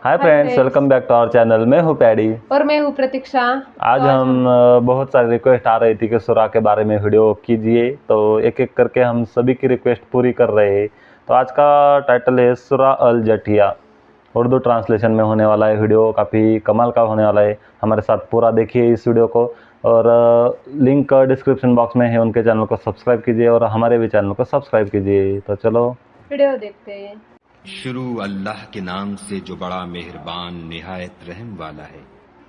Hi friends, welcome back to our channel. मैं हूँ paddy और मैं हूँ प्रतीक्षा। आज हम बहुत सारी रिक्वेस्ट आ रही थी कि सूरा के बारे में वीडियो कीजिए, तो एक एक करके हम सभी की रिक्वेस्ट पूरी कर रहे हैं। तो आज का टाइटल है सूरा अल जठिया। उर्दू ट्रांसलेशन में होने वाला है वीडियो, काफ़ी कमाल का होने वाला है। हमारे साथ पूरा देखिए इस वीडियो को, और लिंक डिस्क्रिप्शन बॉक्स में है। उनके चैनल को सब्सक्राइब कीजिए और हमारे भी चैनल को सब्सक्राइब कीजिए। तो चलो वीडियो देखते हैं। शुरू अल्लाह के नाम से जो बड़ा मेहरबान निहायत रहम वाला है।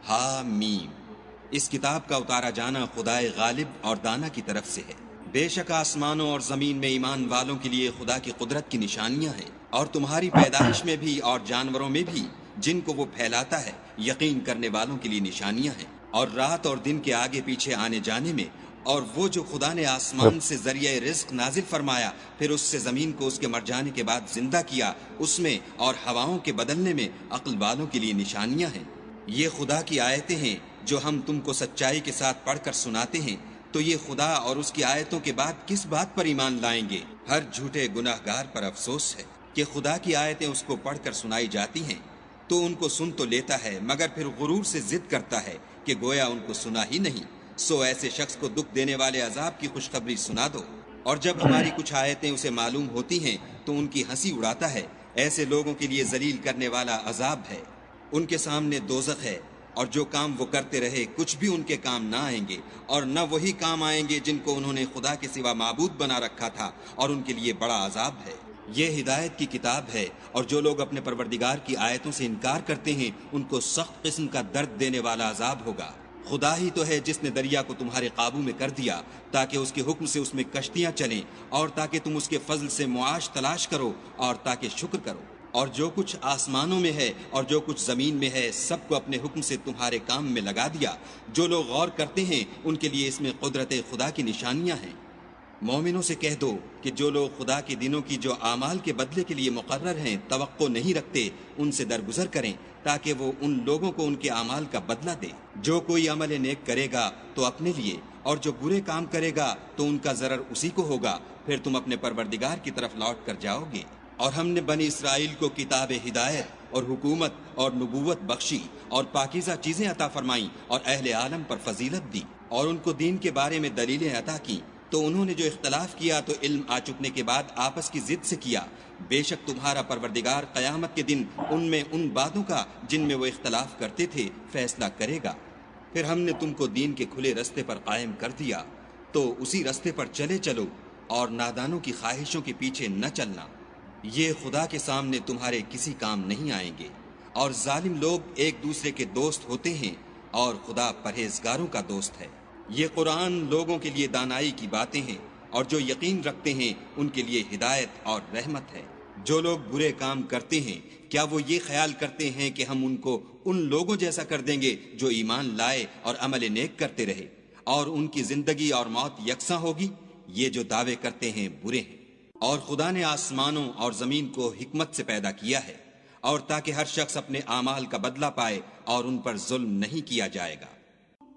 हा मीम। इस किताब का उतारा जाना खुदाए गालिब और दाना की तरफ से है। बेशक आसमानों और जमीन में ईमान वालों के लिए खुदा की कुदरत की निशानियां हैं, और तुम्हारी पैदाइश में भी और जानवरों में भी जिनको वो फैलाता है यकीन करने वालों के लिए निशानियां हैं, और रात और दिन के आगे पीछे आने जाने में। और वो जो खुदा ने आसमान से जरिए रिज्क नाजिल फरमाया, फिर उससे ज़मीन को उसके मर जाने के बाद जिंदा किया, उसमें और हवाओं के बदलने में अक्ल वालों के लिए निशानियां हैं। ये खुदा की आयतें हैं जो हम तुमको सच्चाई के साथ पढ़कर सुनाते हैं। तो ये खुदा और उसकी आयतों के बाद किस बात पर ईमान लाएंगे? हर झूठे गुनाहगार पर अफसोस है कि खुदा की आयतें उसको पढ़कर सुनाई जाती हैं तो उनको सुन तो लेता है, मगर फिर गुरूर से जिद करता है कि गोया उनको सुना ही नहीं। सो ऐसे शख्स को दुख देने वाले अजाब की खुशखबरी सुना दो। और जब हमारी कुछ आयतें उसे मालूम होती हैं तो उनकी हंसी उड़ाता है। ऐसे लोगों के लिए जलील करने वाला अजाब है। उनके सामने दोजख है, और जो काम वो करते रहे कुछ भी उनके काम ना आएंगे, और न वही काम आएंगे जिनको उन्होंने खुदा के सिवा माबूद बना रखा था, और उनके लिए बड़ा अजाब है। ये हिदायत की किताब है, और जो लोग अपने परवरदिगार की आयतों से इनकार करते हैं उनको सख्त किस्म का दर्द देने वाला अजाब होगा। खुदा ही तो है जिसने दरिया को तुम्हारे काबू में कर दिया ताकि उसके हुक्म से उसमें कश्तियां चलें, और ताकि तुम उसके फजल से मुआश तलाश करो, और ताकि शुक्र करो। और जो कुछ आसमानों में है और जो कुछ ज़मीन में है सबको अपने हुक्म से तुम्हारे काम में लगा दिया। जो लोग गौर करते हैं उनके लिए इसमें कुदरत खुदा की निशानियां हैं। मोमिनों से कह दो कि जो लोग खुदा के दिनों की जो आमाल के बदले के लिए मुकर्रर हैं तवक्को नहीं रखते, उनसे दरगुजर करें ताकि वो उन लोगों को उनके आमाल का बदला दे। जो कोई अमल नेक करेगा तो अपने लिए, और जो बुरे काम करेगा तो उनका ज़रर उसी को होगा। फिर तुम अपने परवरदिगार की तरफ लौट कर जाओगे। और हमने बनी इसराइल को किताब हिदायत और हुकूमत और नबूवत बख्शी, और पाकीज़ा चीज़ें अता फरमाई, और अहले आलम पर फजीलत दी, और उनको दीन के बारे में दलीलें अता की। तो उन्होंने जो इख्तलाफ किया तो इल्म आ चुकने के बाद आपस की जिद से किया। बेशक तुम्हारा परवरदिगार क़यामत के दिन उनमें उन बातों का जिनमें वो इख्तलाफ करते थे फैसला करेगा। फिर हमने तुमको दीन के खुले रस्ते पर कायम कर दिया, तो उसी रस्ते पर चले चलो, और नादानों की ख्वाहिशों के पीछे न चलना। ये खुदा के सामने तुम्हारे किसी काम नहीं आएंगे। और जालिम लोग एक दूसरे के दोस्त होते हैं, और खुदा परहेजगारों का दोस्त है। ये कुरान लोगों के लिए दानाई की बातें हैं, और जो यकीन रखते हैं उनके लिए हिदायत और रहमत है। जो लोग बुरे काम करते हैं क्या वो ये ख्याल करते हैं कि हम उनको उन लोगों जैसा कर देंगे जो ईमान लाए और अमल नेक करते रहे, और उनकी जिंदगी और मौत यकसा होगी? ये जो दावे करते हैं बुरे हैं। और खुदा ने आसमानों और ज़मीन को हिकमत से पैदा किया है, और ताकि हर शख्स अपने आमाल का बदला पाए, और उन पर जुल्म नहीं किया जाएगा।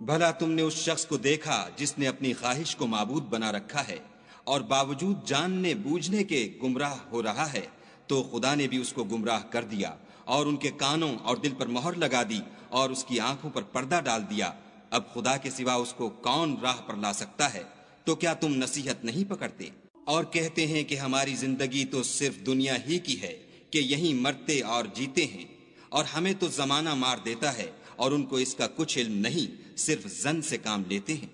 भला तुमने उस शख्स को देखा जिसने अपनी ख्वाहिश को माबूद बना रखा है, और बावजूद जानने बूझने के गुमराह हो रहा है, तो खुदा ने भी उसको गुमराह कर दिया, और उनके कानों और दिल पर मोहर लगा दी, और उसकी आंखों पर पर्दा डाल दिया। अब खुदा के सिवा उसको कौन राह पर ला सकता है? तो क्या तुम नसीहत नहीं पकड़ते? और कहते हैं कि हमारी जिंदगी तो सिर्फ दुनिया ही की है, कि यहीं मरते और जीते हैं, और हमें तो जमाना मार देता है, और उनको इसका कुछ इल्म नहीं, सिर्फ जन से काम लेते हैं।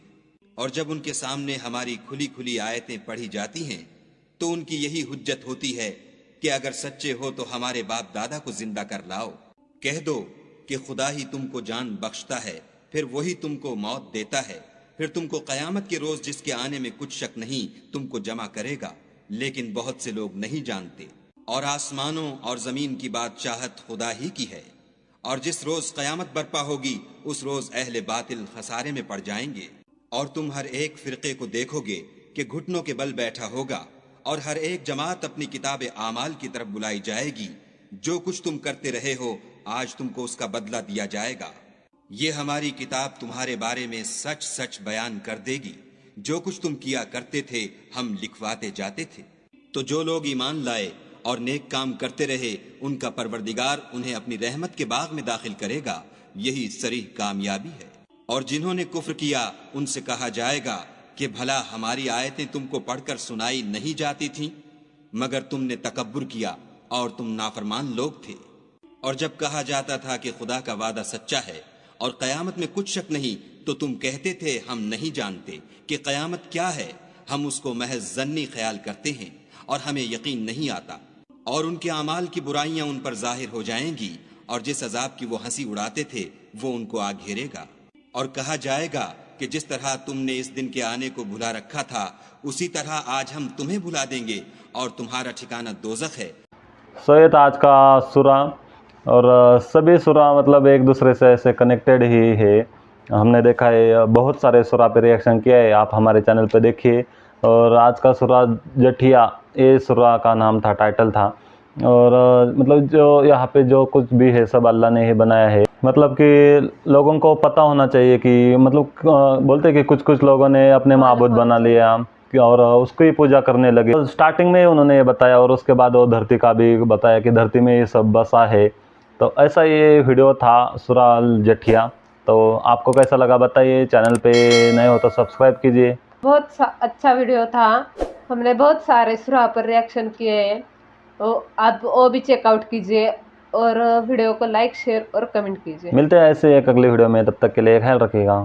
और जब उनके सामने हमारी खुली खुली आयतें पढ़ी जाती हैं तो उनकी यही हुज्जत होती है कि अगर सच्चे हो तो हमारे बाप दादा को जिंदा कर लाओ। कह दो कि खुदा ही तुमको जान बख्शता है, फिर वही तुमको मौत देता है, फिर तुमको क़यामत के रोज जिसके आने में कुछ शक नहीं तुमको जमा करेगा। लेकिन बहुत से लोग नहीं जानते। और आसमानों और जमीन की बादशाहत खुदा ही की है, और जिस रोज क़यामत बर्पा होगी उस रोज अहले बातिल खसारे में पड़ जाएंगे। और तुम हर एक फिरके को देखोगे कि घुटनों के बल बैठा होगा, और हर एक जमात अपनी किताब आमाल की तरफ बुलाई जाएगी। जो कुछ तुम करते रहे हो आज तुमको उसका बदला दिया जाएगा। ये हमारी किताब तुम्हारे बारे में सच सच बयान कर देगी। जो कुछ तुम किया करते थे हम लिखवाते जाते थे। तो जो लोग ईमान लाए اور نیک کام کرتے رہے ان کا پروردگار انہیں اپنی رحمت کے باغ میں داخل کرے گا، یہی صریح کامیابی ہے۔ اور جنہوں نے کفر کیا ان سے کہا جائے گا کہ بھلا ہماری آیتیں تم کو پڑھ کر سنائی نہیں جاتی تھیں، مگر تم نے تکبر کیا اور تم نافرمان لوگ تھے۔ اور جب کہا جاتا تھا کہ خدا کا وعدہ سچا ہے اور قیامت میں کچھ شک نہیں، تو تم کہتے تھے ہم نہیں جانتے کہ قیامت کیا ہے، ہم اس کو محض ظنی خیال کرتے ہیں اور ہمیں یقین نہیں آتا۔ اور ان کے اعمال کی برائیاں ان پر ظاہر ہو جائیں گی، اور جس عذاب کی وہ ہنسی اڑاتے تھے وہ ان کو آ گھیرے گا۔ اور کہا جائے گا کہ جس طرح تم نے اس دن کے آنے کو بھلا رکھا تھا، اسی طرح آج ہم تمہیں بھلا دیں گے اور تمہارا ٹھکانہ دوزخ ہے۔ سو یہ تھا آج کا سورہ، اور سبھی سورہ مطلب ایک دوسرے سے ایسے کنیکٹڈ ہی ہے۔ ہم نے دیکھا ہے بہت سارے سورہ پہ ریئیکشن کیا ہے، آپ ہمارے چینل پہ دیکھیے۔ اور آج کا سورہ جٹھیا، یہ سورہ کا نام تھا، ٹائٹل تھا۔ اور مطلب جو یہاں پہ جو کچھ بھی ہے سب اللہ نے ہی بنایا ہے۔ مطلب کہ لوگوں کو پتہ ہونا چاہیے کہ مطلب بولتے کہ کچھ لوگوں نے اپنے معبود بنا لیا اور اس کو ہی پوجا کرنے لگے۔ سٹارٹنگ میں انہوں نے یہ بتایا، اور اس کے بعد وہ دھرتی کا بھی بتایا کہ دھرتی میں یہ سب بسا ہے۔ تو ایسا یہ ویڈیو تھا سورہ الجٹھیا۔ تو آپ کو کیسا لگا بتائیے، چینل پہ نئے ہو تو سبسکرائب کیجیے۔ بہت اچھا ویڈیو تھا، ہم نے بہت سارے سورہ پر ریئیکشن کیے ہیں، تو آپ وہ بھی چیک آؤٹ کیجیے، اور ویڈیو کو لائک، شیئر اور کمنٹ کیجیے۔ ملتے ہیں ایسے ایک اگلی ویڈیو میں، تب تک کے لیے خیال رکھیے گا۔